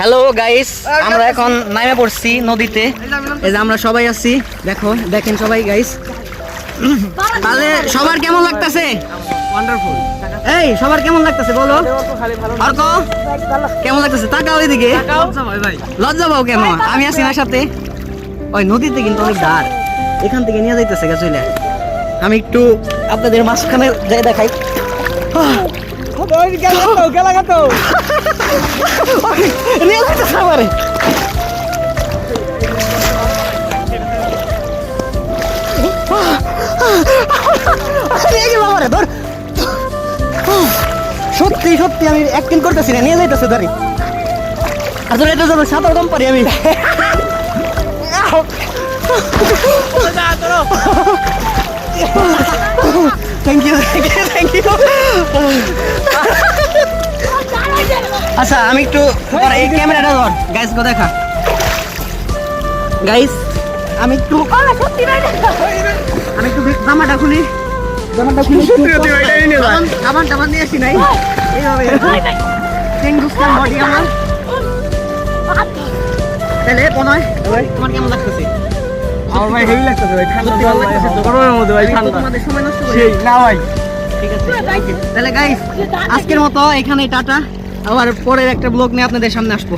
Hello guys, আমরা এখন নামে পড়ছি নদীতে। এই যে আমরা সবাই আছি, দেখেন সবাই গাইস। তাহলে সবার কেমন লাগতেছে? ওয়ান্ডারফুল। এই সবার কেমন লাগতেছে বলো? অর্ক কেমন লাগতেছে? তাকাও এদিকে। লজ্জা পাও কেন? আমি আছি না সাথে। ওই নদীতে কিন্তু অনেক ধার, এখান থেকে নিয়ে যাইতেছে গাছইলা। আমি একটু আপনাদের মাঝখানে যাই দেখাই। সত্যি সত্যি আমি অ্যাক্টিং করতেছি না, নিয়ে যাইতেছে ধরি। আসলে এটা যত সাঁতার কম পারি আমি। Thank you thank you. আচ্ছা আমি একটু এই ক্যামেরাটা ধর গাইস, গো দেখা গাইস। আমি একটু জামাটা খুলি, সাবান নিয়ে আসি নাই এইভাবে। বডি আমার তাহলে পনয় তোমার কেমন লাগতেছে? আমার ভাই হেভি লাগতেছে ভাই, ঠান্ডা লাগতেছে তো গরমের মধ্যে ভাই, ঠান্ডা তোমাদের সময় নষ্ট করে সেই না ভাই। ঠিক আছে তাহলে গাইস আজকের মতো এখানে টাটা। আবার পরের একটা ব্লগ নিয়ে আপনাদের সামনে আসবো।